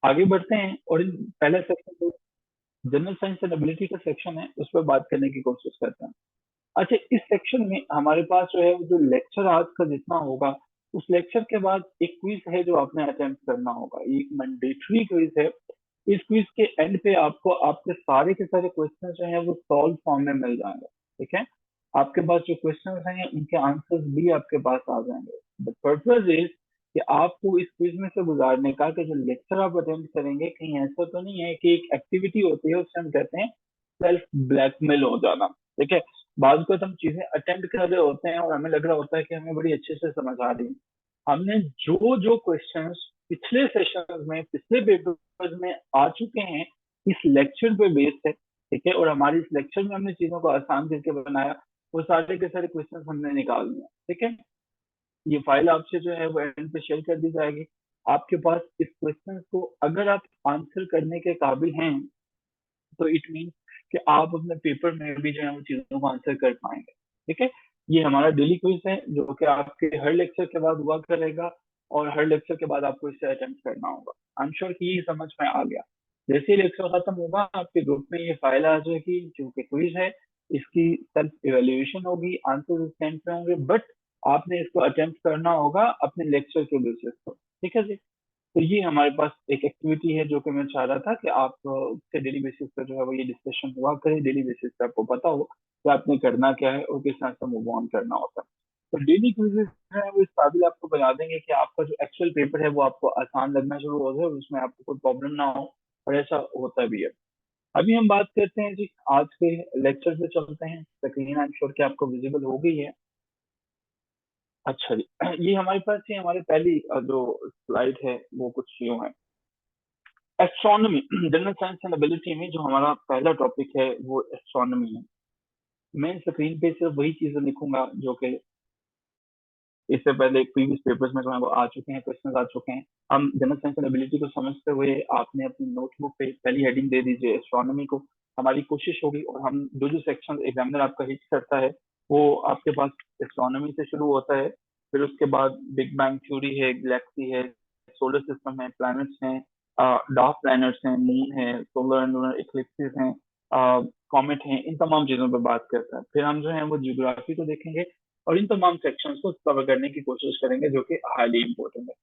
आगे बढ़ते हैं और इन पहला सेक्शन जो जनरल साइंस एंड एबिलिटी का सेक्शन है उस पर बात करने की कोशिश करते हैं। अच्छा, इस सेक्शन में हमारे पास जो है जो लेक्चर आज का जितना होगा, उस लेक्चर के बाद एक क्विज है जो आपने अटेम्प्ट करना होगा। ये एक मैंडेटरी क्विज है। इस क्विज के एंड पे आपको आपके सारे के सारे क्वेश्चन जो है वो सॉल्व फॉर्म में मिल जाएंगे। ठीक है, आपके पास जो क्वेश्चन हैं उनके आंसर्स भी आपके पास आ जाएंगे। द पर्पज इज कि आपको इस क्विज में से गुजारने का, कि जो लेक्चर आप अटेंड करेंगे कहीं ऐसा तो नहीं है कि एक एक्टिविटी होती है उससे हम कहते हैं सेल्फ ब्लैकमेल हो जाना। ठीक है, बाद को हम चीजें अटेम्प्ट कर रहे होते हैं और हमें लग रहा होता है कि हमें बड़ी अच्छे से समझ आ रही है। हमने जो जो क्वेश्चंस पिछले सेशन में, पिछले पेपर्स में आ चुके हैं, इस लेक्चर पे बेस्ड है। ठीक है, और हमारे इस लेक्चर में हमने चीजों को आसान करके बनाया, वो सारे के सारे क्वेश्चंस हमने निकाल दिए। ठीक है, ये फाइल आपसे जो है वो एंड पे शेयर कर दी जाएगी। आपके पास इस क्वेश्चन को अगर आप आंसर करने के काबिल हैं, तो इट मीन कि आप अपने पेपर में भी जो है वो चीजों को आंसर कर पाएंगे। ठीक है, ये हमारा डेली क्विज है जो कि आपके हर लेक्चर के बाद हुआ करेगा, और हर लेक्चर के बाद आपको इसे अटेम्प्ट करना होगा। आई एम श्योर कि ये समझ में आ गया। जैसे ही लेक्चर खत्म होगा आपके ग्रुप में ये फाइल आ जाएगी जो कि क्विज है। इसकी सेल्फ इवेल्युएशन होगी, आंसर स्टैंड पे होंगे, बट आपने इसको अटेम्प्ट करना होगा अपने लेक्चर के बेसिस पर। ठीक है जी, तो ये हमारे पास एक एक्टिविटी है जो कि मैं चाह रहा था कि आप उसके डेली बेसिस पर जो है वो ये डिस्कशन हुआ करें, डेली बेसिस पे आपको पता हो कि आपने करना क्या है और किस तरह से मूव ऑन करना होता है। तो डेली क्विजेज जो है वो इस काबिल आपको बना देंगे कि आपका जो एक्चुअल पेपर है वो आपको आसान लगना शुरू हो जाए और उसमें आपको कोई प्रॉब्लम ना हो, और ऐसा होता भी है। अभी हम बात करते हैं जी, आज के लेक्चर पे चलते हैं। स्क्रीन आई एम श्योर कि आपको विजिबल हो गई है। अच्छा जी, ये हमारे पास ही हमारे पहली जो स्लाइड है वो कुछ यूं है। Astronomy general science and ability में जो हमारा पहला टॉपिक है वो एस्ट्रोनॉमी है। मैं स्क्रीन पे सिर्फ वही चीजें लिखूंगा जो कि इससे पहले प्रीवियस पेपर्स में जो है वो आ चुके हैं, क्वेश्चंस आ चुके हैं। हम जनरल साइंस एंड एबिलिटी को समझते हुए आपने अपनी नोटबुक पे पहली हेडिंग दे दीजिए एस्ट्रोनॉमी को। हमारी कोशिश होगी, और हम जो जो सेक्शन एग्जामिनर आपका हिट करता है वो आपके पास एस्ट्रोनॉमी से शुरू होता है। फिर उसके बाद बिग बैंग थ्योरी है, गैलेक्सी है, सोलर सिस्टम है, प्लैनेट्स हैं, डार्क प्लैनेट्स हैं, मून है, सोलर एंड लूनर इक्लिप्सेस हैं, कॉमेट हैं, इन तमाम चीजों पर बात करता है। फिर हम जो है वो जियोग्राफी को देखेंगे और इन तमाम सेक्शंस को कवर करने की कोशिश करेंगे जो कि हाईली इंपॉर्टेंट है।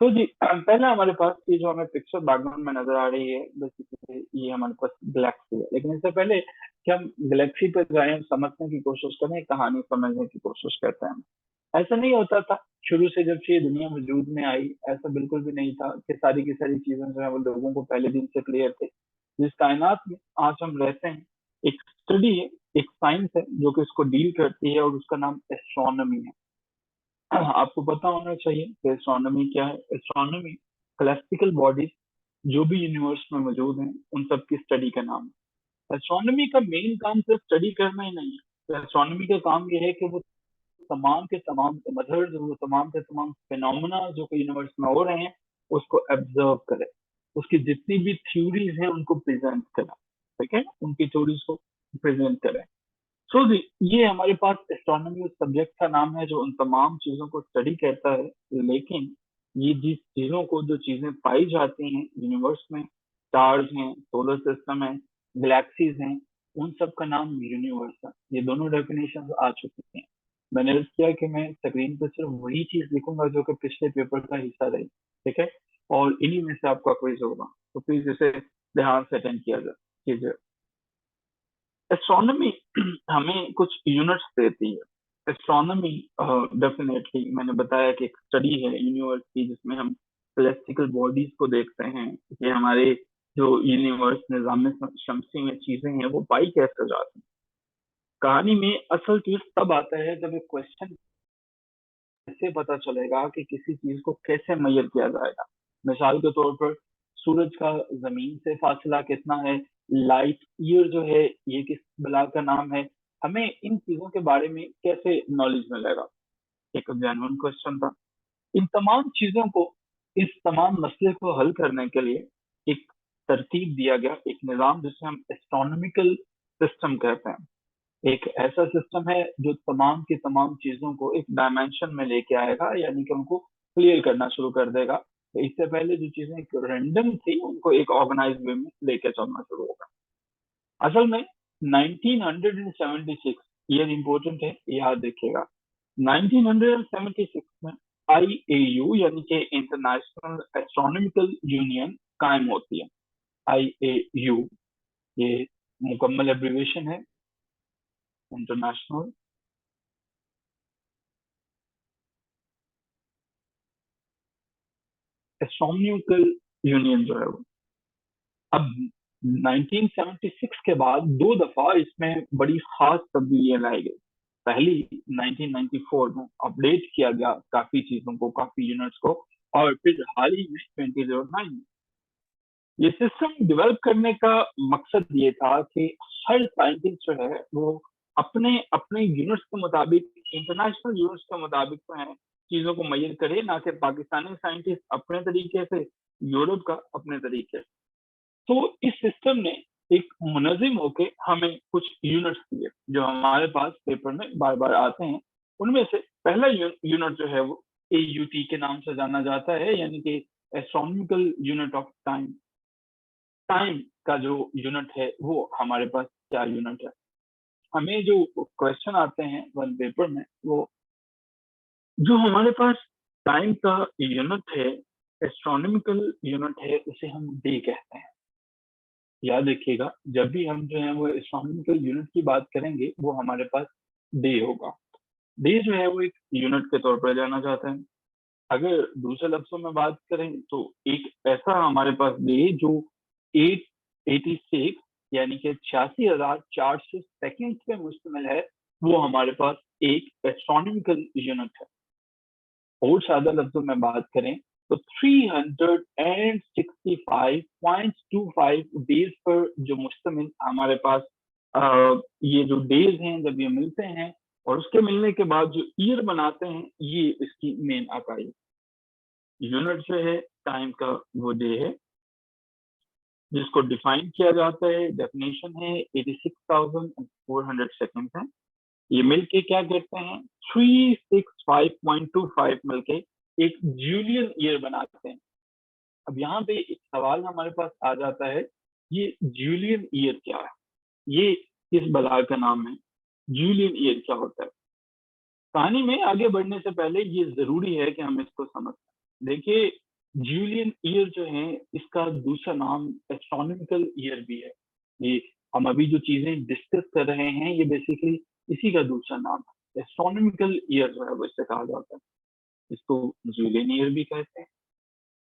तो जी पहला हमारे पास ये जो हमें पिक्चर बैकग्राउंड में नजर आ रही है, बेसिकली ये हमारे पास गैलेक्सी है। लेकिन इससे पहले कि हम गैलेक्सी पर जाएं, समझने की कोशिश करें, कहानी समझने की कोशिश करते हैं। ऐसा नहीं होता था शुरू से, जब से ये दुनिया वजूद में आई ऐसा बिल्कुल भी नहीं था कि सारी की सारी चीजें जो है वो लोगों को पहले दिन से क्लियर थे। जिस कायनात में आज हम रहते हैं, एक स्टडी है, एक साइंस है जो कि इसको डील करती है, और उसका नाम एस्ट्रोनॉमी है। आपको पता होना चाहिए कि एस्ट्रोनॉमी क्या है। एस्ट्रोनॉमी क्लासिकल बॉडीज जो भी यूनिवर्स में मौजूद हैं उन सब की स्टडी का नाम है। एस्ट्रोनॉमी का मेन काम सिर्फ स्टडी करना ही नहीं है। तो एस्ट्रोनॉमी का काम यह है कि वो तमाम के तमाम मेथड्स, वो तमाम के तमाम फिनोमेना जो कि यूनिवर्स में हो रहे हैं उसको ऑब्जर्व करे, उसकी जितनी भी थ्योरीज हैं उनको प्रेजेंट करें। ठीक है, उनकी थ्योरीज को प्रेजेंट करें। सो ये हमारे पास एस्ट्रोनॉमी उस सब्जेक्ट का नाम है जो उन तमाम चीजों को स्टडी करता है। लेकिन ये जिस चीजों को, जो चीजें पाई जाती हैं यूनिवर्स में, स्टार्स हैं, सोलर सिस्टम है, गैलेक्सीज हैं, उन सब का नाम यूनिवर्स है। ये दोनों डेफिनेशन आ चुकी हैं। मैंने अर्ज किया कि मैं स्क्रीन पर सिर्फ वही चीज लिखूंगा जो कि पिछले पेपर का हिस्सा रही। ठीक है, और इन्हीं में से आपका क्विज होगा, तो प्लीज इसे ध्यान से अटेंड किया जाए, कीजिए। एस्ट्रोनॉमी हमें कुछ यूनिट्स देती है। एस्ट्रोनॉमी डेफिनेटली मैंने बताया कि एक स्टडी है यूनिवर्स की जिसमें हम सेलेस्टिकल बॉडीज को देखते हैं कि हमारे जो यूनिवर्स निजाम शमसी में चीजें हैं वो पाई कैसे जाती हैं। कहानी में असल ट्विस्ट तब आता है जब एक क्वेश्चन, कैसे पता चलेगा कि किसी चीज को कैसे मेजर किया जाएगा। मिसाल के तौर पर सूरज का जमीन से फासला कितना है, लाइट ईयर जो है ये किस बला का नाम है, हमें इन चीजों के बारे में कैसे नॉलेज मिलेगा। एक जेन्युइन क्वेश्चन था। इन तमाम चीजों को, इस तमाम मसले को हल करने के लिए एक तरतीब दिया गया, एक निज़ाम जिसे हम एस्ट्रोनॉमिकल सिस्टम कहते हैं। एक ऐसा सिस्टम है जो तमाम की तमाम चीजों को एक डायमेंशन में लेके आएगा, यानी कि उनको क्लियर करना शुरू कर देगा। इससे पहले जो चीजें रैंडम थी उनको एक ऑर्गेनाइज वे में लेके चलना शुरू होगा। असल में 1976 ईयर इंपॉर्टेंट है, याद रखिएगा। 1976 में आईएयू यानी कि इंटरनेशनल एस्ट्रोनॉमिकल यूनियन कायम होती है। आईएयू ये मुकम्मल एब्रीवेशन है, इंटरनेशनल एस्ट्रोनॉमिकल यूनियन जो है वो। अब 1976 के बाद दो दफा इसमें बड़ी खास तब्दीलियां लाई गई। पहली 1994 में अपडेट किया गया काफी चीजों को, काफी यूनिट्स को, और फिर हाल ही में 2009 में। ये सिस्टम डेवलप करने का मकसद ये था कि हर साइंटिस्ट जो है वो अपने अपने यूनिट्स के मुताबिक, इंटरनेशनल यूनिट्स के मुताबिक जो है चीजों को मैयर करे, ना कि पाकिस्तानी साइंटिस्ट अपने तरीके से, यूरोप का अपने तरीके से। तो इस सिस्टम ने एक मुनजिम होके हमें कुछ यूनिट्स दिए जो हमारे पास पेपर में बार बार आते हैं। उनमें से पहला यूनिट जो है वो एयूटी के नाम से जाना जाता है, यानी कि astronomical unit of time. Time का जो यूनिट है वो हमारे पास क्या यूनिट है। हमें जो क्वेश्चन आते हैं वन पेपर में, वो जो हमारे पास टाइम का यूनिट है, एस्ट्रोनॉमिकल यूनिट है, उसे हम डे कहते हैं। याद रखिएगा, जब भी हम जो है वो एस्ट्रोनॉमिकल यूनिट की बात करेंगे वो हमारे पास डे होगा। डे जो है वो एक यूनिट के तौर पर जाना जाता है। अगर दूसरे लफ्जों में बात करें तो एक ऐसा हमारे पास डे जो 886 यानी कि 86,400 सेकेंड पे मुश्तमिल है, वो हमारे पास एक एस्ट्रोनॉमिकल यूनिट है। और सादा लफ्जों में बात करें तो 365.25 डेज पर जो मुश्तमिल हमारे पास ये जो डेज हैं, जब ये मिलते हैं और उसके मिलने के बाद जो ईयर बनाते हैं, ये इसकी मेन इकाई यूनिट जो है टाइम का, वो डे है, जिसको डिफाइन किया जाता है। डेफिनेशन है 86,400 सेकेंड है। ये मिलके क्या करते हैं, 365.25 मिलके एक जूलियन ईयर बनाते हैं। अब यहाँ पे एक सवाल हमारे पास आ जाता है, ये जूलियन ईयर क्या है, ये किस बला का नाम है, जूलियन ईयर क्या होता है। कहानी में आगे बढ़ने से पहले ये जरूरी है कि हम इसको समझ। देखिए, जूलियन ईयर जो है इसका दूसरा नाम एस्ट्रोनॉमिकल ईयर भी है। ये हम अभी जो चीजें डिस्कस कर रहे हैं ये बेसिकली इसी का दूसरा नाम है। एस्ट्रोनॉमिकल ईयर जो है वो इससे कहा जाता है, इसको जूलियन ईयर भी कहते हैं।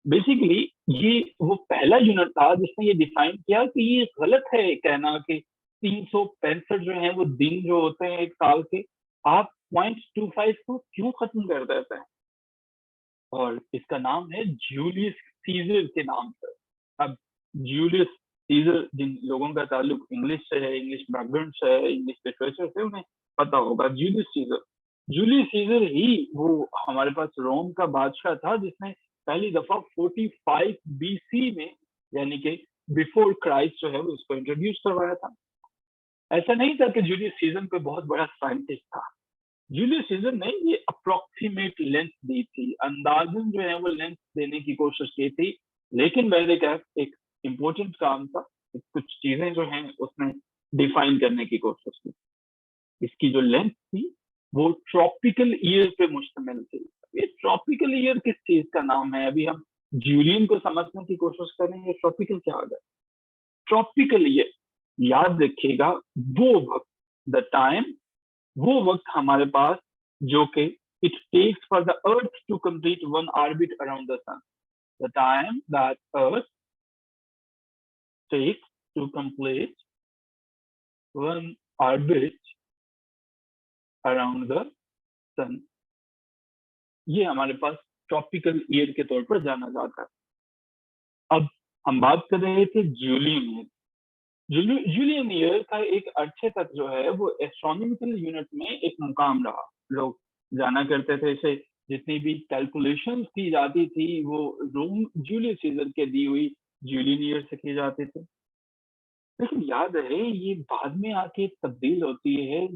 बेसिकली ये वो पहला यूनिट था जिसने ये डिफाइन किया कि ये गलत है कहना कि 365 जो है वो दिन जो होते हैं एक साल के, आप 0.25 को क्यों खत्म कर देते हैं। और इसका नाम है जूलियस सीजर के नाम पर। अब जूलियस सीजर, जिन लोगों का ताल्लुक इंग्लिश से है, इंग्लिश बैकग्राउंड से है, इंग्लिश लिटरेचर से, उन्हें पता होगा जूलियस सीजर। जूलियस सीजर ही वो हमारे पास रोम का बादशाह था जिसने पहली दफा 45 बीसी में, यानी कि बिफोर क्राइस्ट जो है वो उसको इंट्रोड्यूस करवाया था। ऐसा नहीं था कि जूलियस सीजर कोई बहुत बड़ा साइंटिस्ट था। जूलियस सीजर ने ये अप्रोक्सीमेट लेंथ दी थी, अंदाजन जो है वो लेंथ देने की कोशिश की थी। लेकिन मैंने क्या, एक इम्पोर्टेंट काम था, कुछ चीजें जो हैं उसने डिफाइन करने की कोशिश की। इसकी जो लेंथ थी वो ट्रॉपिकल ईयर पे मुश्तमिल थी। ये ट्रॉपिकल ईयर किस चीज का नाम है, अभी हम जूलियन को समझने की कोशिश करेंगे, ट्रॉपिकल क्या होगा। ट्रॉपिकल ईयर, याद रखिएगा, वो वक्त, द टाइम, वो वक्त हमारे पास जो कि it takes for the earth to complete one orbit around the sun, the time that earth takes to complete one orbit around the sun, ये हमारे पास ट्रॉपिकल ईयर के तौर पर जाना जाता है। अब हम बात कर रहे थे जूलियन ईयर। जूलियन ईयर का एक अरसे तक जो है वो एस्ट्रोनॉमिकल यूनिट में एक मुकाम रहा। लोग जाना करते थे इसे, जितनी भी कैलकुलेशंस की जाती थी वो रोम जूलियस सीजर के दी हुई जूलियन ईयर से की जाती थी। लेकिन याद रहे ये बाद में आके तब्दील होती है,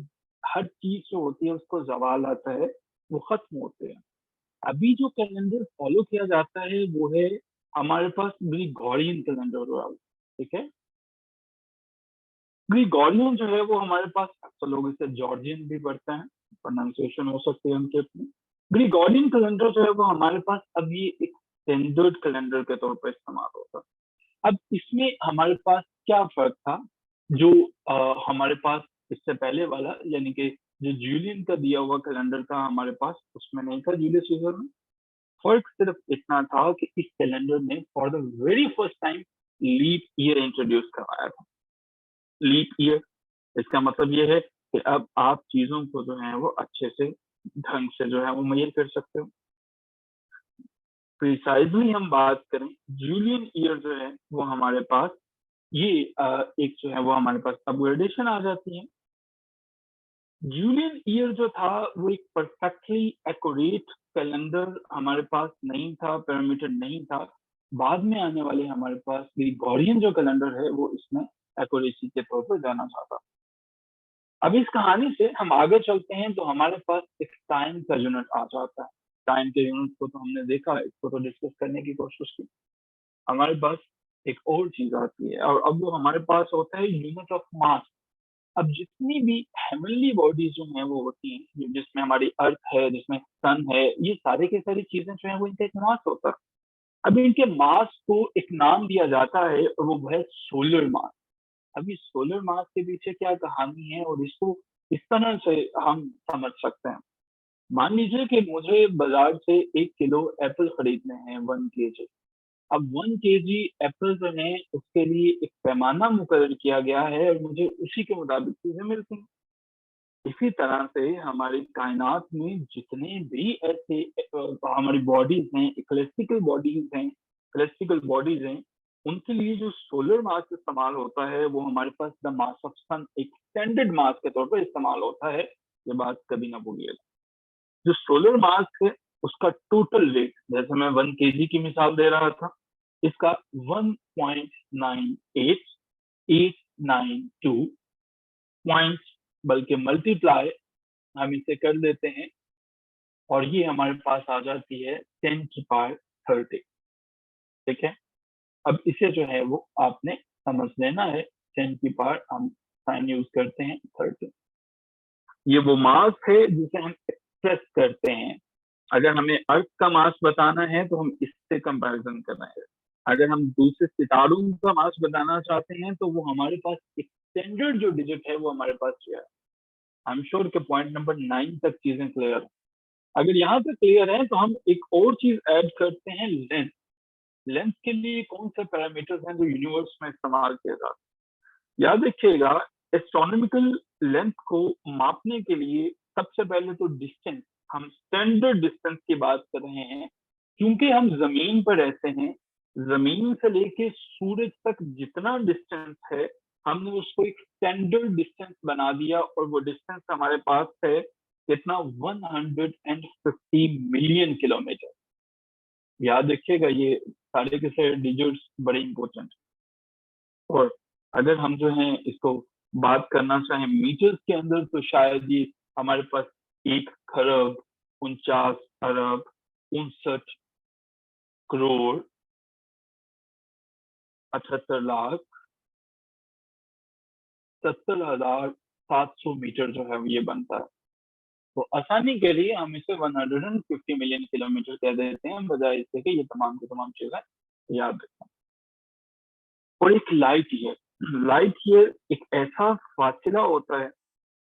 हर चीज जो होती है उसको जवाल आता है, वो खत्म होते हैं। अभी जो कैलेंडर फॉलो किया जाता है वो है हमारे पास ग्रिगोरियन कैलेंडर हो रहा है, ठीक है। ग्रिगोरियन जो है वो हमारे पास, अक्सर लोग इसे जॉर्जियन भी पढ़ते हैं, प्रोनाउंसिएशन हो सकती है उनके अपनी। ग्रिगोरियन कैलेंडर जो है वो हमारे पास अभी एक स्टैंडर्ड कैलेंडर के तौर पर इस्तेमाल होता है। अब इसमें हमारे पास क्या फर्क था, जो हमारे पास इससे पहले वाला, यानी कि जो जूलियन का दिया हुआ कैलेंडर था हमारे पास, उसमें नहीं था जूलियस सीजर में। फर्क सिर्फ इतना था कि इस कैलेंडर ने for the very first time leap year introduce करवाया था। लीप ईयर, इसका मतलब ये है कि अब आप चीजों को जो है वो अच्छे से, ढंग से जो है वो मेजर कर सकते हो। प्रिसाइजली हम बात करें, जूलियन ईयर जो है वो हमारे पास ये एक जो है वो हमारे पास अपग्रेडेशन आ जाती है। जूलियन ईयर जो था वो एक परफेक्टली एक्यूरेट कैलेंडर हमारे पास नहीं था, पैरामीटर नहीं था। बाद में आने वाले हमारे पास ग्रिगोरियन जो कैलेंडर है वो इसमें एक्यूरेसी के तौर पर जाना जाता। अब इस कहानी से हम आगे चलते हैं तो हमारे पास एक टाइम का यूनिट आ जाता है। टाइम के यूनिट को तो हमने देखा, इसको तो डिस्कस करने की कोशिश की। हमारे पास एक और चीज आती है, और अब वो हमारे पास होता है यूनिट ऑफ मास। अब जितनी भी हेवनली बॉडीज जो हैं वो होती हैं, जिसमें हमारी अर्थ है, जिसमें सन है, ये सारे के सारी चीजें जो है वो इनका एक मास होता है। अब इनके मास को एक नाम दिया जाता है और वो है सोलर मास। अभी सोलर मास के पीछे क्या कहानी है और इसको इस तरह से हम समझ सकते हैं। मान लीजिए कि मुझे बाजार से 1 किलो एप्पल खरीदने हैं, 1 kg। अब 1 kg एप्पल जो है उसके लिए एक पैमाना मुकर्रर किया गया है और मुझे उसी के मुताबिक चीजें मिलती हैं। इसी तरह से हमारी कायनात में जितने भी ऐसे हमारी बॉडीज हैं, इक्लेस्टिकल बॉडीज हैं, उनके लिए जो सोलर मास इस्तेमाल होता है वो हमारे पास द मास ऑफ सन एक स्टैंडर्ड मास के तौर पर इस्तेमाल होता है। ये बात कभी ना भूलिएगा। जो सोलर मास है उसका टोटल वेट, जैसे मैं 1 kg की मिसाल दे रहा था, इसका 1.98892 पॉइंट, बल्कि मल्टीप्लाई हम इसे कर देते हैं और ये हमारे पास आ जाती है 10⁻30। ठीक है। अब इसे जो है वो आपने समझ लेना है। 10 हम साइन यूज करते हैं 30। ये वो मास है जिसे हम एक्सप्रेस करते हैं। अगर हमें अर्थ का मास बताना है तो हम इससे कंपैरिजन कर रहे हैं। अगर हम दूसरे सितारों का मास बताना चाहते हैं तो वो हमारे पास एक स्टैंडर्ड जो डिजिट है वो हमारे पास है। आई एम श्योर के पॉइंट नंबर 9 तक चीजें क्लियर है। अगर यहाँ तक क्लियर है तो हम एक और चीज ऐड करते हैं, लेंथ। लेंथ के लिए कौन से पैरामीटर्स हैं जो यूनिवर्स में इस्तेमाल किए जाते हैं? याद रखिएगा, एस्ट्रोनॉमिकल लेंथ को मापने के लिए सबसे पहले तो डिस्टेंस, हम स्टैंडर्ड डिस्टेंस की बात कर रहे हैं। क्योंकि हम जमीन पर रहते हैं, जमीन से लेके सूरज तक जितना डिस्टेंस है हमने उसको एक स्टैंडर्ड डिस्टेंस बना दिया और वो डिस्टेंस हमारे पास है कितना, 150 मिलियन किलोमीटर। याद रखिएगा, ये सारे के सारे डिजिट्स बड़े इंपॉर्टेंट। और अगर हम जो है इसको बात करना चाहें मीटर्स के अंदर तो शायद ये हमारे पास 1 खरब 49 अरब 59 करोड़ 78 लाख 70,700 मीटर जो है ये बनता है। तो आसानी के लिए हम इसे 150 मिलियन किलोमीटर कह देते हैं, बजाय इससे कि ये तमाम की तमाम चीजें याद रखें। और एक लाइट ईयर एक ऐसा फासला होता है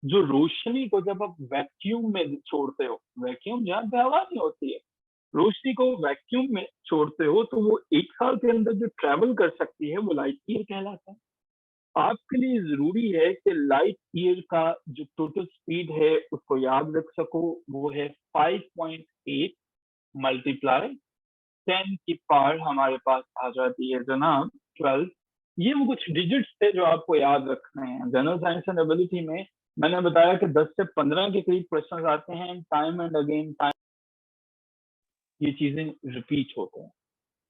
जो रोशनी को जब आप वैक्यूम में छोड़ते हो, वैक्यूम जहाँ पे हवा नहीं होती है, रोशनी को वैक्यूम में छोड़ते हो तो वो 1 साल के अंदर जो ट्रेवल कर सकती है वो लाइट ईयर कहलाता है। आपके लिए जरूरी है कि लाइट ईयर का जो टोटल स्पीड है उसको याद रख सको। वो है 5.8 मल्टीप्लाई 10 की पावर हमारे पास आ जाती है जनाब 12। ये वो कुछ डिजिट्स थे जो आपको याद रखने हैं। जनरल साइंस एंड एबिलिटी में मैंने बताया कि 10 से 15 के करीब क्वेश्चन आते हैं, टाइम एंड अगेन टाइम ये चीजें रिपीट होते हैं।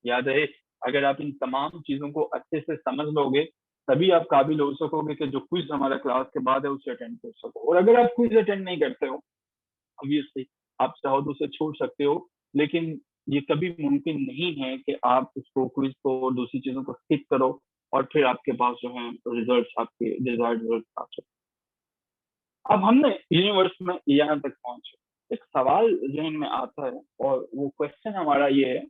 याद रहे, अगर आप इन तमाम चीजों को अच्छे से समझ लोगे तभी आप काबिल हो सकोगे कि जो क्विज हमारा क्लास के बाद है उसे अटेंड कर सको। और अगर आप क्विज अटेंड नहीं करते हो, ऑब्वियसली आप चाहो तो उसे छोड़ सकते हो, लेकिन ये कभी मुमकिन नहीं है कि आप उसको क्विज को और दूसरी चीजों को स्किप करो और फिर आपके पास जो है रिजल्ट आपके डिजायर्ड रिजल्ट आ सकते। अब हमने यूनिवर्स में यहाँ तक पहुंचे, एक सवाल जहन में आता है और वो क्वेश्चन हमारा ये है,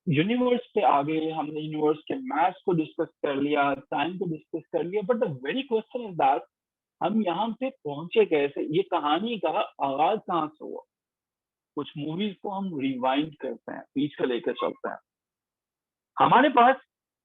यूनिवर्स पे आगे हमने यूनिवर्स के मैथ्स को डिस्कस कर लिया, टाइम को डिस्कस कर लिया, but the very question is that हम यहाँ पे पहुंचे कैसे, ये कहानी का आगाज कहाँ से हुआ। कुछ मूवीज को हम रिवाइंड करते हैं, पीछे लेकर चलते हैं। हमारे पास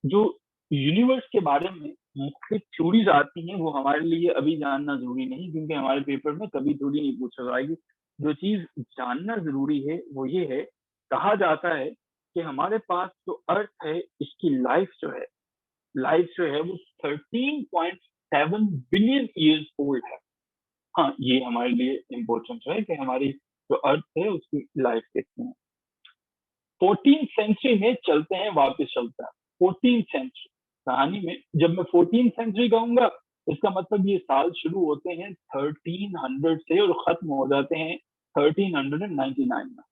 जो यूनिवर्स के बारे में मुख्तलिफ थ्योरीज आती हैं, वो हमारे लिए अभी जानना जरूरी नहीं, क्योंकि हमारे पेपर में कभी थ्योरी नहीं पूछा जाएगी। जो चीज जानना जरूरी है वो ये है, कहा जाता है कि हमारे पास जो अर्थ है इसकी लाइफ जो है वो 13.7 बिलियन ईयर्स ओल्ड है। हाँ, ये हमारे लिए इम्पोर्टेंट है कि हमारी जो अर्थ है उसकी लाइफ कितनी है। 14th सेंचुरी में चलते हैं, वापस चलते हैं 14th सेंचुरी कहानी में। जब मैं 14th सेंचुरी कहूंगा, इसका मतलब ये साल शुरू होते हैं 1300 से और खत्म हो जाते हैं 1399 में।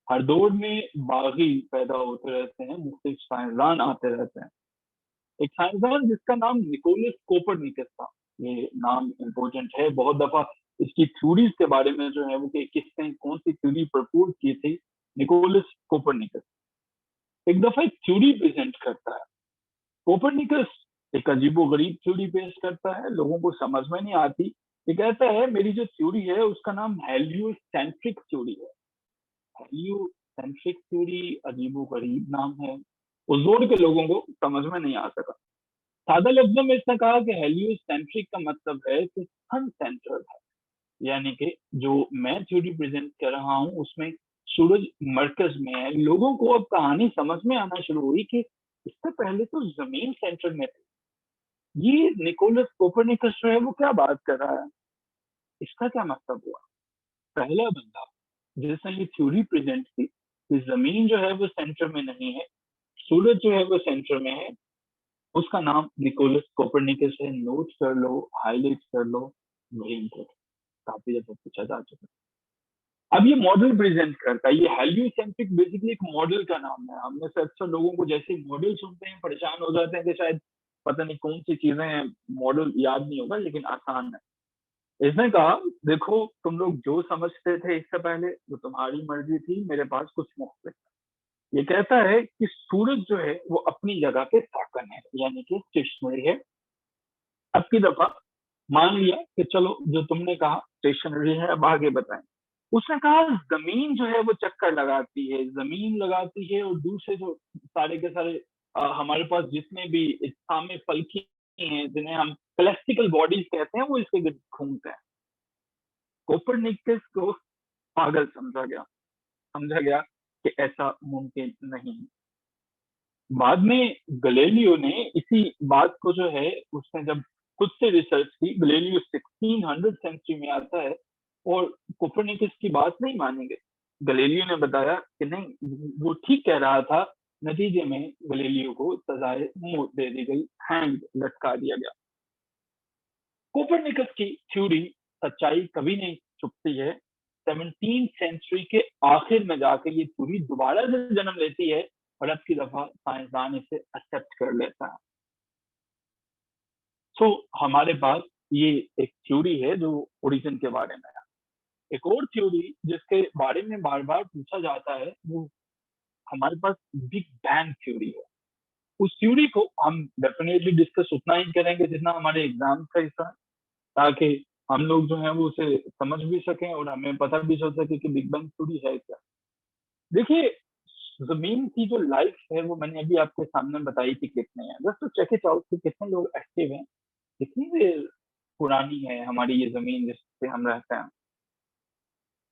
हर दौर में बागी पैदा होते रहते हैं, मुख्तलिफ साइंसदान आते रहते हैं। एक साइंसदान जिसका नाम निकोलस कोपरनिकस था, ये नाम इम्पोर्टेंट है। बहुत दफा इसकी थ्योरीज के बारे में जो है वो कि किसने कौन सी थ्योरी प्रपोज की थी, निकोलस कोपरनिकस एक दफा एक थ्योरी प्रेजेंट करता है। कोपरनिकस एक अजीबो गरीब थ्योरी पेश करता है, लोगों को समझ में नहीं आती। ये कहता है मेरी जो थ्योरी है उसका नाम हेलियोसेंट्रिक थ्योरी है। हेलियोसेंट्रिक थ्योरी अजीबो गरीब नाम है, उस दौर के लोगों को समझ में नहीं आ सका। सादा लफ्जों में इसने कहा कि हेलियोसेंट्रिक का मतलब है कि सन सेंटर्ड है, यानी कि जो मैं थ्योरी प्रेजेंट कर रहा हूँ उसमें सूरज मरकज में है। लोगों को अब कहानी समझ में आना शुरू हुई कि इससे पहले तो जमीन सेंटर में थी। ये निकोलस कोपरनिकस जो है वो क्या बात कर रहा है, इसका क्या मतलब हुआ। पहला बंदा जिसने ये थ्योरी प्रेजेंट की कि जमीन जो है वो सेंटर में नहीं है, सूरज जो है वो सेंटर में है, उसका नाम निकोलस कोपरनिकस है। नोट कर लो, हाईलाइट कर लो, वेरी इंपॉर्टेंट, काफी ज्यादा पूछा जा चुका है। अब ये मॉडल प्रेजेंट करता है, ये हेलियोसेंट्रिक बेसिकली एक मॉडल का नाम है। हम में से अक्सर लोगों को जैसे मॉडल सुनते हैं परेशान हो जाते हैं कि शायद पता नहीं कौन सी चीजें हैं, मॉडल याद नहीं होगा, लेकिन आसान है। इसने कहा देखो तुम लोग जो समझते थे इससे पहले वो तुम्हारी मर्जी थी, मेरे पास कुछ मुफ्त है। ये कहता है कि सूरज जो है वो अपनी जगह पे साकन है, यानी कि स्टेशनरी है। अब की दफा मान लिया कि चलो जो तुमने कहा स्टेशनरी है, अब आगे बताएं। उसने कहा जमीन जो है वो चक्कर लगाती है, जमीन लगाती है और दूसरे जो सारे के सारे हमारे पास जितने भी इस्लामी फल्की हैं जिन्हें हम कैलेस्टिकल बॉडीज कहते हैं वो इसके गिर्द घूमते हैं। कोपरनिकस को पागल समझा गया कि ऐसा मुमकिन नहीं है। बाद में गलेलियो ने इसी बात को जो है उसने जब खुद से रिसर्च की, गलेलियो 1600 सेंचुरी में आता है और कोपरनिकस की बात नहीं मानी गई। गलेलियो ने बताया कि नहीं वो ठीक कह रहा था। नतीजे में गलेलियो को सजाए मौत दे दी गई, हैंग लटका दिया गया। कोपरनिकस की थ्योरी सच्चाई कभी नहीं छुपती है। 17वीं सेंचुरी के आखिर में जाकर ये थ्योरी दोबारा से जन्म लेती है और अब की दफा साइंसदान इसे एक्सेप्ट कर लेता है। तो हमारे पास ये एक थ्योरी है जो ओरिजिन के बारे में है। एक और थ्योरी जिसके बारे में बार बार पूछा जाता है वो हमारे पास बिग बैंग थ्योरी है। उस थ्योरी को हम डेफिनेटली डिस्कस उतना ही करेंगे जितना हमारे एग्जाम का हिस्सा है, ताकि हम लोग जो है वो उसे समझ भी सकें और हमें पता भी चल सके कि बिग बैंग थ्योरी है क्या। देखिए, जमीन की जो लाइफ है वो मैंने अभी आपके सामने बताई थी कितने हैं, just to check it out कि कितने लोग एक्टिव हैं, कितनी देर पुरानी है हमारी ये जमीन जिस पे हम रहते हैं,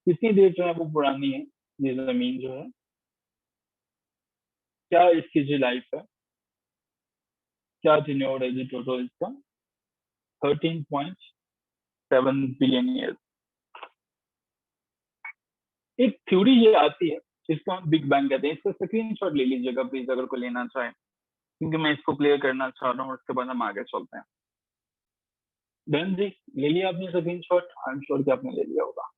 कितनी देर जो है वो पुरानी है ये जमीन जो है, क्या इसकी जो लाइफ है, क्या टेन्योर है जो टोटल इसका 13.7 बिलियन ईयर। एक थ्योरी ये आती है जिसको हम बिग बैंग कहते हैं। इसका स्क्रीन शॉट ले लीजिएगा प्लीज अगर कोई लेना चाहे, क्योंकि मैं इसको क्लियर करना चाह रहा हूँ, उसके बाद हम आगे चलते हैं। देन जी, ले लिया आपने screen shot? I am sure कि आपने ले लिया होगा।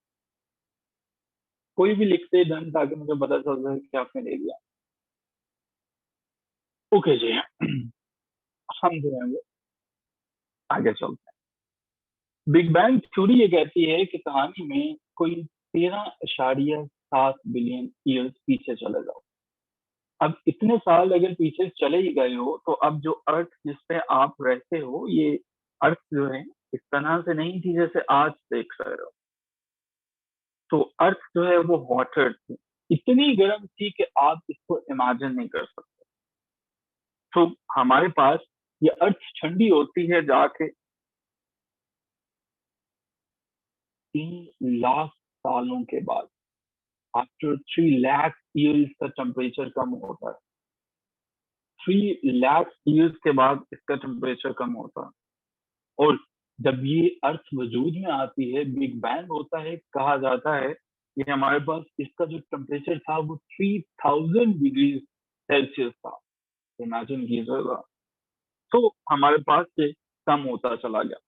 कोई भी लिख दे डन, ताकि मुझे पता चल जाए कि आपने ले लिया। ओके जी। हम जो है वो आगे चलते हैं। बिग बैंग थ्योरी ये कहती है कि कहानी में कोई 13.7 बिलियन ईयर्स पीछे चले जाओ। अब इतने साल अगर पीछे चले ही गए हो, तो अब जो अर्थ जिस पे आप रहते हो, ये अर्थ जो है इस तरह से नहीं थी जैसे आज देख रहे हो। तो अर्थ जो है वो वाटर थी, इतनी गर्म थी कि आप इसको इमेजिन नहीं कर सकते। तो हमारे पास ये अर्थ ठंडी होती है जाके 3 लाख सालों के बाद, आफ्टर 3 लाख ईयर्स का टेम्परेचर कम होता है। 3 लाख ईयर्स के बाद इसका टेम्परेचर कम होता है। और जब ये अर्थ वजूद में आती है, बिग बैंग होता है, कहा जाता है कि हमारे पास इसका जो टेम्परेचर था वो 3000 डिग्री सेल्सियस था। इमेजिन कीजिएगा। तो हमारे पास से कम होता चला गया।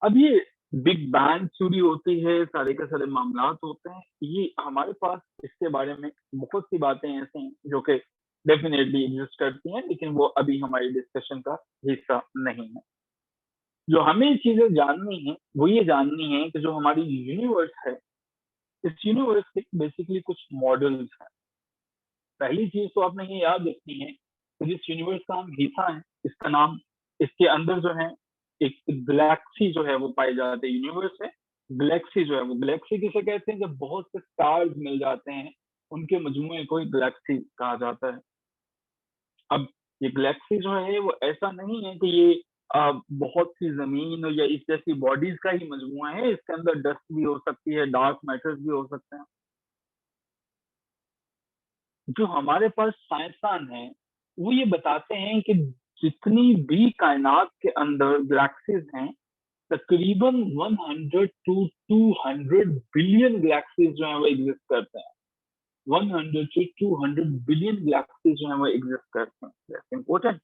अब ये बिग बैंग थ्योरी होती है, सारे के सारे मामलात होते हैं, ये हमारे पास इसके बारे में बहुत सी बातें ऐसी हैं जो कि डेफिनेटली एग्जिस्ट करती हैं, लेकिन वो अभी हमारी डिस्कशन का हिस्सा नहीं है। जो हमें चीजें जाननी है वो ये जाननी है कि जो हमारी यूनिवर्स है, इस यूनिवर्स के बेसिकली कुछ मॉडल्स हैं। पहली चीज तो आपने ये याद रखनी है कि जिस यूनिवर्स का हम हिस्सा है, इसका नाम, इसके अंदर जो है एक गैलेक्सी जो है वो पाई जाती है। यूनिवर्स है, गैलेक्सी जो है वो, गैलेक्सी किसे कहते हैं, जब बहुत से स्टार्स मिल जाते हैं उनके मजमूए को ही गैलेक्सी कहा जाता है। अब ये गैलेक्सी जो है वो ऐसा नहीं है कि ये बहुत सी जमीन या इस जैसी बॉडीज का ही मजमुआ है। इसके अंदर डस्ट भी हो सकती है, डार्क मैटर्स भी हो सकते हैं। जो हमारे पास साइंसदान हैं, वो ये बताते हैं कि जितनी भी कायनात के अंदर गैलेक्सीज हैं, तकरीबन 100 टू 200 बिलियन गैलेक्सीज जो है वो एग्जिस्ट करते हैं। 100 टू 200 बिलियन गैलेक्सीज जो है वो एग्जिस्ट करते हैं। इम्पोर्टेंट,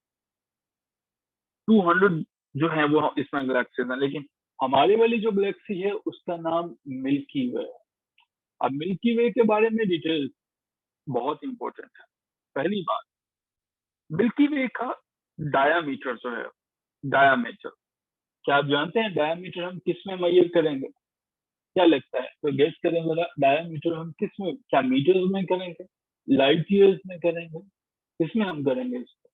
200 जो है वो इसमें गैलेक्सीज हैं। लेकिन हमारे वाली जो गैलेक्सी है उसका नाम मिल्की वे है। अब मिल्की वे के बारे में डिटेल बहुत इंपॉर्टेंट है। पहली बात, मिल्की वे का डायामीटर जो है, डायामीटर, क्या आप जानते हैं डायामीटर हम किस में मेजर करेंगे? क्या लगता है, तो गेस करें जरा, डायामीटर हम किस में, क्या मीटर्स में करेंगे, लाइट ईयर्स में करेंगे, किसमें हम करेंगे इसको?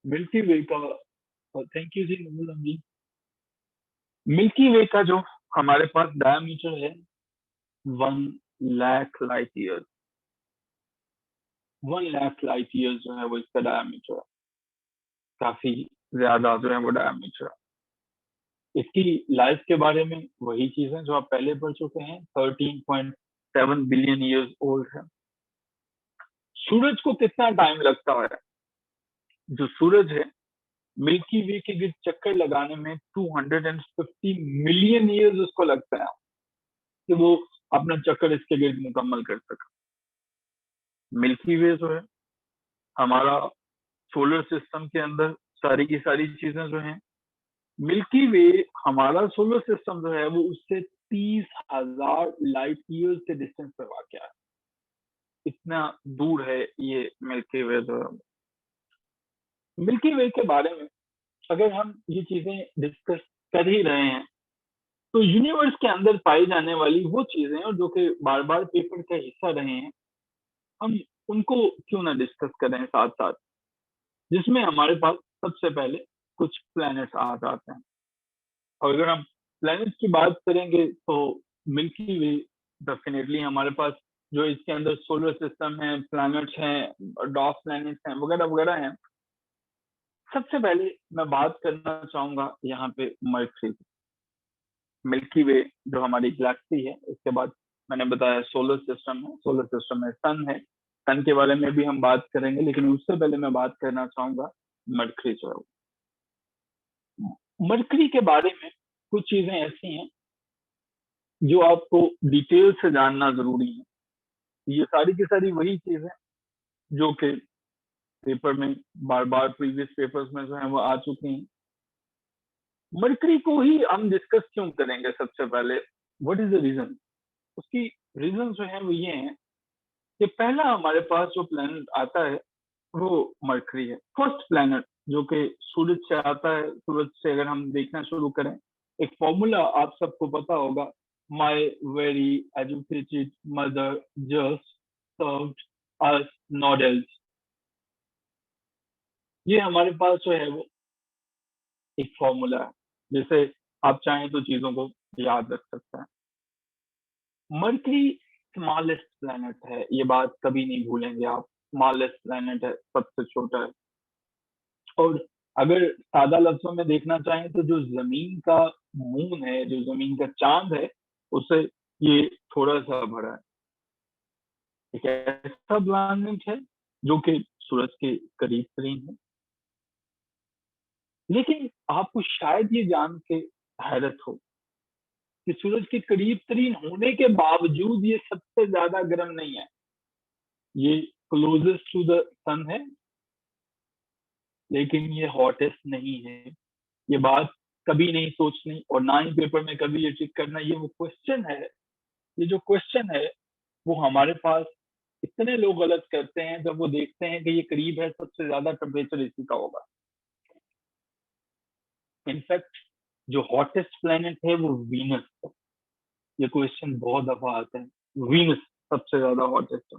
मिल्की वे का, thank you ji Namul ji. Milky way का जो हमारे पास डायमीटर है 1 lakh light year, 1 lakh light year जो है वो इसका डायमीटर है। काफी ज्यादा जो है वो डायमीटर है। इसकी लाइफ के बारे में वही चीजें जो आप पहले पढ़ चुके हैं, 13.7 बिलियन ईयर्स ओल्ड है। सूरज को कितना टाइम लगता है? जो सूरज है, मिल्की वे के गिर्द चक्कर लगाने में 250 मिलियन ईयर्स उसको लगता है कि वो अपना चक्कर इसके गिर्द मुकम्मल कर सके। मिल्की वे जो है हमारा सोलर सिस्टम के अंदर सारी की सारी चीजें जो हैं, मिल्की वे, हमारा सोलर सिस्टम जो है वो उससे 30,000 लाइट ईयर के डिस्टेंस पे वाक़ है। इतना दूर है ये मिल्की वे जो है। मिल्की वे के बारे में अगर हम ये चीजें डिस्कस कर ही रहे हैं, तो यूनिवर्स के अंदर पाई जाने वाली वो चीजें और जो कि बार बार पेपर का हिस्सा रहे हैं, हम उनको क्यों ना डिस्कस करें साथ साथ, जिसमें हमारे पास सबसे पहले कुछ प्लैनेट्स आ जाते हैं। और अगर हम प्लैनेट्स की बात करेंगे तो मिल्की वे डेफिनेटली हमारे पास, जो इसके अंदर सोलर सिस्टम है, प्लैनेट्स हैं, डॉग प्लैनेट्स हैं, वगैरह वगैरह हैं। सबसे पहले मैं बात करना चाहूंगा यहाँ पे मर्करी, मिल्की वे जो हमारी गैलेक्सी है। उसके बाद मैंने बताया सोलर सिस्टम है, सोलर सिस्टम में सन है, सन के बारे में भी हम बात करेंगे, लेकिन उससे पहले मैं बात करना चाहूंगा मरकरी जो है। मरकरी के बारे में कुछ चीजें ऐसी हैं जो आपको डिटेल से जानना जरूरी है। ये सारी की सारी वही चीजें जो कि पेपर में बार बार प्रीवियस पेपर्स में जो है वो आ चुकी हैं। मरकरी को ही हम डिस्कस क्यों करेंगे सबसे पहले? What is the reason? उसकी रीजन जो है वो ये है कि पहला हमारे पास जो प्लेनेट आता है वो मरकरी है, फर्स्ट प्लेनेट जो कि सूरज से आता है। सूरज से अगर हम देखना शुरू करें, एक फॉर्मूला आप सबको पता होगा, my very educated mother just served अस नॉडल्स। ये हमारे पास जो है वो एक फॉर्मूला है, जिसे आप चाहें तो चीजों को याद रख सकते हैं। मरकरी स्मॉलेस्ट प्लेनेट है, ये बात कभी नहीं भूलेंगे आप। स्मॉलेस्ट प्लेनेट है, सबसे छोटा है। और अगर सादा लफ्जों में देखना चाहें तो जो जमीन का मून है, जो जमीन का चांद है, उससे ये थोड़ा सा बड़ा है। एक ऐसा प्लैनेट है जो कि सूरज के करीब तरीन है। लेकिन आपको शायद ये जान के हैरत हो कि सूरज के करीब तरीन होने के बावजूद ये सबसे ज्यादा गर्म नहीं है। ये क्लोजेस्ट टू द सन है, लेकिन ये हॉटेस्ट नहीं है। ये बात कभी नहीं सोचनी और ना ही पेपर में कभी ये चेक करना। ये वो क्वेश्चन है, ये जो क्वेश्चन है वो हमारे पास इतने लोग गलत करते हैं जब वो देखते हैं कि ये करीब है, सबसे ज्यादा टेम्परेचर इसी का होगा। इनफैक्ट जो हॉटेस्ट प्लेनेट है वो वीनस है। ये क्वेश्चन बहुत दफा आते हैं, वीनस सबसे ज्यादा हॉटेस्ट है।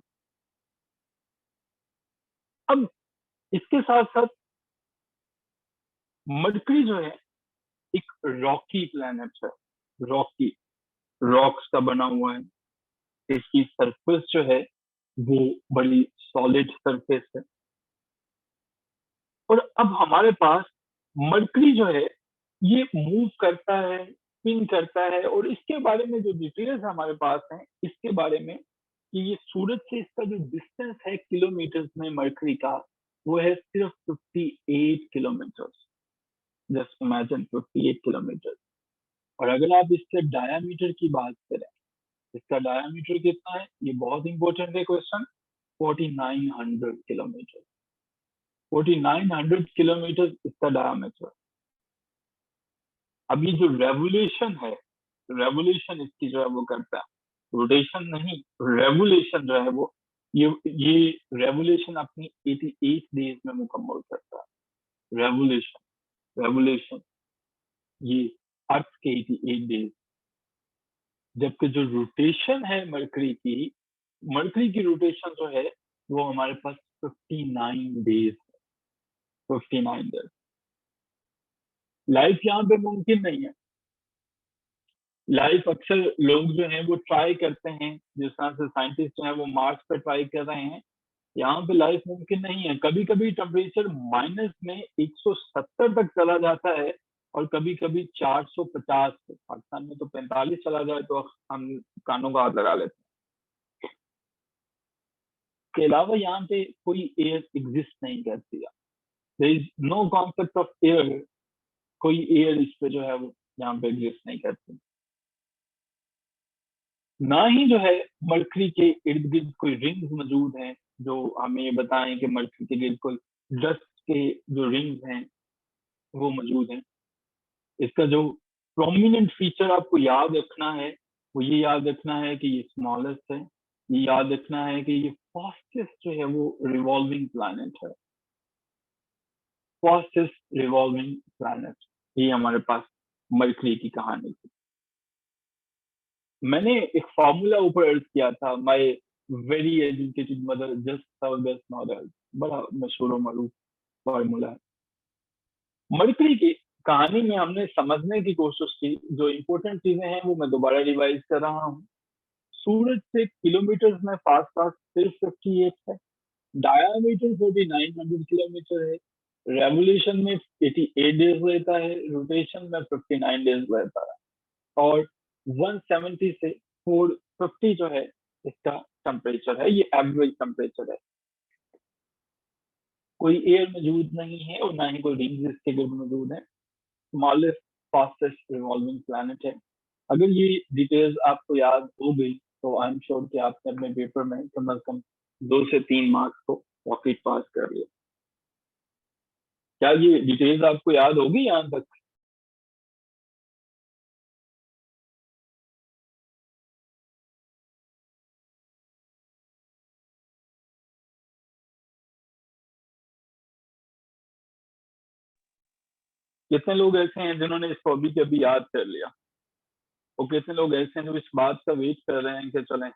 अब इसके साथ साथ मरकरी जो है एक रॉकी प्लेनेट है। रॉकी, रॉक्स का बना हुआ है। इसकी सरफेस जो है वो बड़ी सॉलिड सरफेस है। और अब हमारे पास मरकरी जो है ये मूव करता है, स्पिन करता है, और इसके बारे में जो डिटेल्स हमारे पास हैं इसके बारे में कि ये सूरज से इसका जो डिस्टेंस है किलोमीटर्स में मरकरी का, वो है सिर्फ 58 किलोमीटर। Just imagine, 58 kilometre. और अगर आप इसके डायामीटर की बात करें, इसका डायामीटर कितना है, ये बहुत इंपॉर्टेंट है क्वेश्चन। 4900 किलोमीटर। 4900 किलोमीटर इसका डायामीटर। अब ये जो रेवोल्यूशन है, रेवोल्यूशन इसकी जो है वो करता है, रोटेशन नहीं, रेवोल्यूशन जो है वो, ये रेवोल्यूशन अपनी 88 डेज में मुकम्मल करता है। रेवोल्यूशन, रेवोल्यूशन ये अर्थ के 88 डेज। जबकि जो रोटेशन है मरकरी की, मरकरी की रोटेशन जो है वो हमारे पास 59 डेज, 59 डेज। लाइफ यहाँ पे मुमकिन नहीं है। लाइफ अक्सर लोग जो हैं वो ट्राई करते हैं, जिस तरह से साइंटिस्ट जो है वो मार्स पे ट्राई कर रहे हैं। यहाँ पे लाइफ मुमकिन नहीं है। कभी कभी टेम्परेचर माइनस में 170 तक चला जाता है, और कभी कभी 450। पाकिस्तान में तो 45 चला जाए तो हम कानों का हाथ लगा लेते हैं। इसके अलावा यहाँ पे कोई एयर एग्जिस्ट नहीं करती है। There is no concept of air. कोई एयर इस पे जो है वो यहाँ पे एग्जिस्ट नहीं करती। ना ही जो है मरकरी के इर्द गिर्द कोई रिंग्स मौजूद हैं जो हमें ये बताएं कि मरकरी के गिर्द कोई डस्ट के जो रिंग्स हैं वो मौजूद हैं। इसका जो प्रोमिनेंट फीचर आपको याद रखना है वो ये याद रखना है कि ये स्मॉलेस्ट है। ये याद रखना है कि ये फास्टेस्ट जो है वो रिवॉल्विंग प्लैनेट है। फास्टेस्ट रिवॉल्विंग प्लैनेट, ये हमारे पास मरकरी की कहानी थी। मैंने एक फॉर्मूला ऊपर अर्ज किया था, my very educated mother just serve this knowledge. बड़ा मशहूर और मरूफ फॉर्मूला है। मरकरी की कहानी में हमने समझने की कोशिश की, जो इंपॉर्टेंट चीजें हैं वो मैं दोबारा रिवाइज कर रहा हूँ। सूरज से किलोमीटर में फास्ट फास्ट सिर्फ 58 है। डायामीटर 4900 किलोमीटर है। रेवोल्यूशन में 88 डेज लेता है। रोटेशन में 59 डेज लेता है। और 170 से 450 जो है इसका टेम्परेचर है। ये एवरेज टेम्परेचर है। कोई एयर मौजूद नहीं है और ना ही कोई रिंग्स इसके गिर्द मौजूद है। स्मॉलेस्ट फास्टेस्ट रिवॉल्विंग प्लैनेट है। अगर ये डिटेल्स आपको याद हो गई तो आई एम श्योर कि आपने अपने पेपर में कम से कम 2 से 3 मार्क्स को पॉकेट पास कर लिया। क्या ये डिटेल्स आपको याद होगी यहाँ तक? कितने लोग ऐसे हैं जिन्होंने इसको अभी के अभी याद कर लिया, और कितने लोग ऐसे हैं जो इस बात का वेट कर रहे हैं कि चलें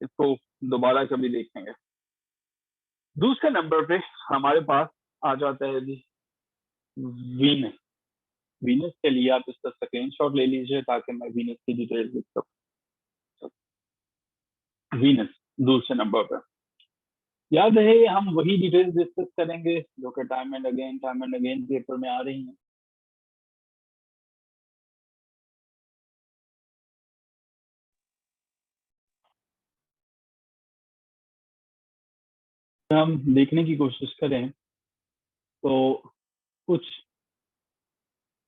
इसको दोबारा कभी देखेंगे। दूसरे नंबर पे हमारे पास आ जाता है जी वीनस। वीनस के लिए आप इसका स्क्रीनशॉट ले लीजिए ताकि मैं वीनस की डिटेल लिख सकूं। वीनस दूसरे नंबर पर। याद है हम वही डिटेल्स डिस्कस करेंगे जो कि टाइम एंड अगेन पेपर में आ रही हैं। हम देखने की कोशिश करें तो कुछ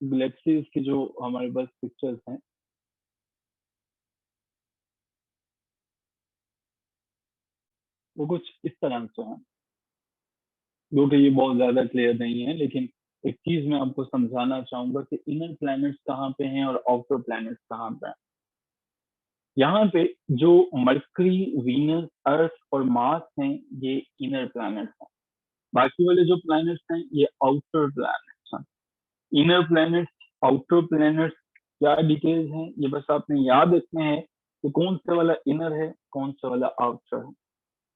गैलेक्सीज की जो हमारे पास पिक्चर्स हैं वो कुछ इस तरह से हैं, जो कि ये बहुत ज्यादा क्लियर नहीं है, लेकिन एक चीज मैं आपको समझाना चाहूंगा कि इनर प्लैनेट्स कहाँ पे हैं और आउटर प्लैनेट्स कहाँ पे हैं। यहाँ पे जो मरकरी, वीनस, अर्थ और मार्स हैं ये इनर प्लैनेट्स हैं। बाकी वाले जो प्लैनेट्स हैं ये आउटर प्लैनेट्स हैं। इनर प्लैनेट्स, आउटर प्लैनेट्स, क्या डिटेल्स हैं ये बस आपने याद रखने हैं कि कौन सा वाला इनर है, कौन सा वाला आउटर है।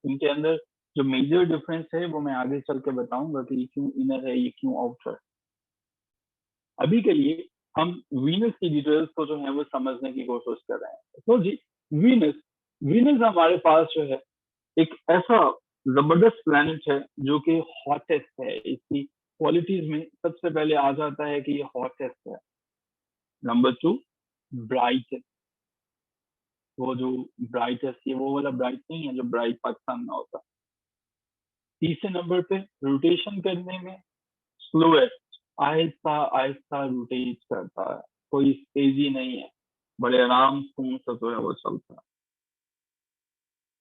इनके अंदर जो मेजर डिफरेंस है वो मैं आगे चल के बताऊंगा कि ये क्यों इनर है, ये क्यों आउटर है। अभी के लिए हम वीनस की डिटेल्स को जो है वो समझने की कोशिश कर रहे हैं। तो जी वीनस, वीनस हमारे पास जो है एक ऐसा जबरदस्त प्लैनेट है जो कि हॉटेस्ट है। इसकी क्वालिटीज में सबसे पहले आ जाता है कि ये हॉटेस्ट है। Number two, brightest. वो जो ब्राइटेस्ट, ये वो वाला ब्राइट नहीं है जो ब्राइट पाकिस्तान में होता है। तीसरे नंबर पे रोटेशन करने में स्लोएस्ट, आहिस्ता आहिस्ता रोटेट करता है, कोई तेजी नहीं है, बड़े आराम सुकून से जो है वो चलता है।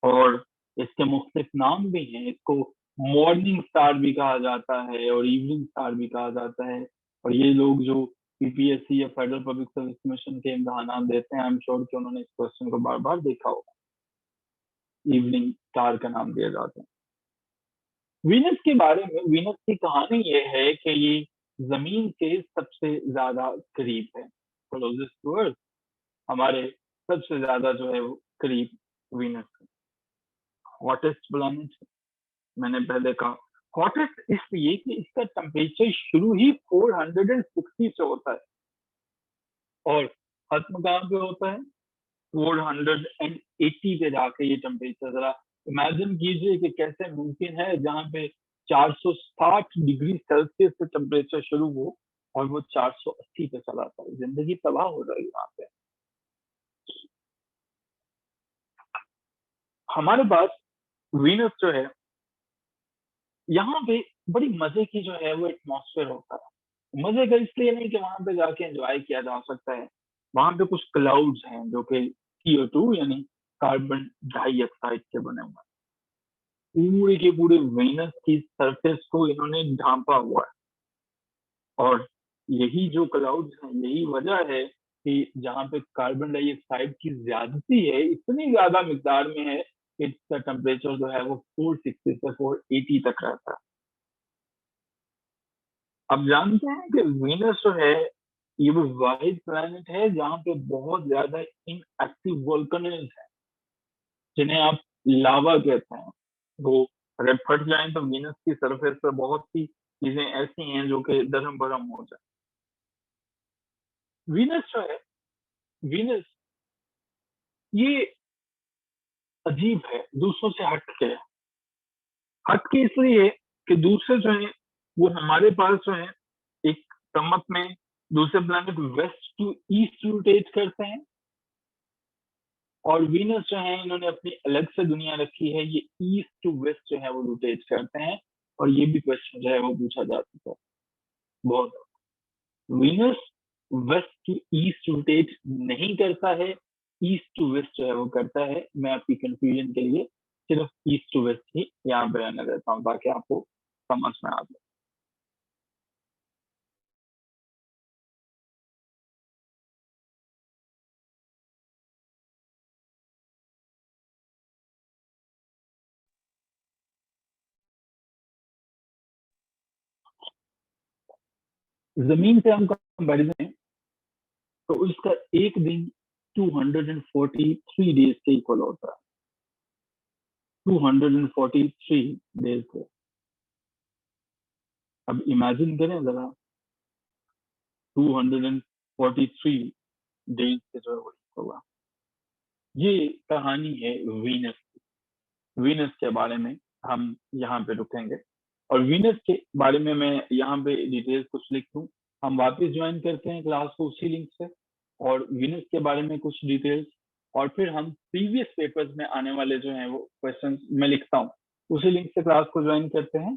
और इसके मुख्तलिफ नाम भी हैं। इसको मॉर्निंग स्टार भी कहा जाता है और इवनिंग स्टार भी कहा जाता है। और ये लोग जो पीपीएससी या फेडरल पब्लिक सर्विस कमीशन के इम्तहान देते हैं, आई एम श्योर कि उन्होंने इस क्वेश्चन को बार बार देखा होगा। इवनिंग स्टार का नाम दिया जाता है। वीनस के बारे में, वीनस की कहानी ये है कि ये जमीन के सबसे ज्यादा करीब है, क्लोजेस्ट टू अर्थ, हमारे सबसे ज्यादा जो है वो करीब वीनस है। हॉटेस्ट प्लैनेट, मैंने पहले कहा हॉटेस्ट इसलिए कि इसका टेम्परेचर शुरू ही 460 से होता है और खत्म कहाँ पे होता है, 480 पे जाके ये टेम्परेचर। जरा इमेजिन कीजिए कि कैसे मुमकिन है जहाँ पे 460 डिग्री सेल्सियस से टेम्परेचर शुरू हो और वो 480 पे चला था, जिंदगी तबाह हो जाएगी वहां पे। हमारे पास वीनस जो है, यहाँ पे बड़ी मजे की जो है वो एटमॉस्फेयर होता है। मजे का इसलिए नहीं कि वहां पे जाके एंजॉय किया जा सकता है, वहां पे कुछ क्लाउड्स हैं जो कि CO2 यानी कार्बन डाइऑक्साइड के बने हुए हैं। पूरे के पूरे वीनस की सरफेस को इन्होंने ढांपा हुआ है। और यही जो क्लाउड्स हैं, यही वजह है कि जहाँ पे कार्बन डाइऑक्साइड की ज्यादती है, इतनी ज्यादा मिकदार में है कि इसका टेम्परेचर जो है वो 460 से 480 तक रहता है। अब जानते हैं कि वीनस जो है ये वो वाहिद प्लैनेट है जहाँ पे बहुत ज्यादा इनएक्टिव वोल्केनोज है, जिन्हें आप लावा कहते हैं। वो अगर फट जाए तो वीनस की सरफेस पर बहुत सी चीजें ऐसी हैं जो कि दरम बरम हो जाए। वीनस जो है, वीनस ये अजीब है, दूसरों से हटके है। हटके इसलिए कि दूसरे जो है वो हमारे पास जो है एक चमक में दूसरे planet west to east rotate करते हैं, और वीनस जो है इन्होंने अपनी अलग से दुनिया रखी है, ये ईस्ट टू वेस्ट जो है वो रोटेट करते हैं। और ये भी क्वेश्चन जो है वो पूछा जा चुका है बहुत। Venus west to east rotate नहीं करता है, ईस्ट टू वेस्ट जो है वो करता है। मैं आपकी कंफ्यूजन के लिए सिर्फ ईस्ट टू वेस्ट ही यहाँ पे रहने देता हूँ ताकि आपको समझ में आ जाए। ज़मीन से हम कंपैरिज़न तो इसका एक दिन 243 डेज़ के इक्वल होता है। 243 डेज़ के। अब इमेजिन करें ज़रा 243 डेज़ के जो है वो होगा। ये कहानी है वीनस की। वीनस के बारे में हम यहाँ पे रुकेंगे और वीनस के बारे में मैं यहाँ पे डिटेल्स कुछ लिख दूँ। हम वापस जॉइन करते हैं क्लास को उसी लिंक से और वीनस के बारे में कुछ डिटेल्स और फिर हम प्रीवियस पेपर्स में आने वाले जो हैं वो क्वेश्चंस मैं लिखता हूँ। उसी लिंक से क्लास को जॉइन करते हैं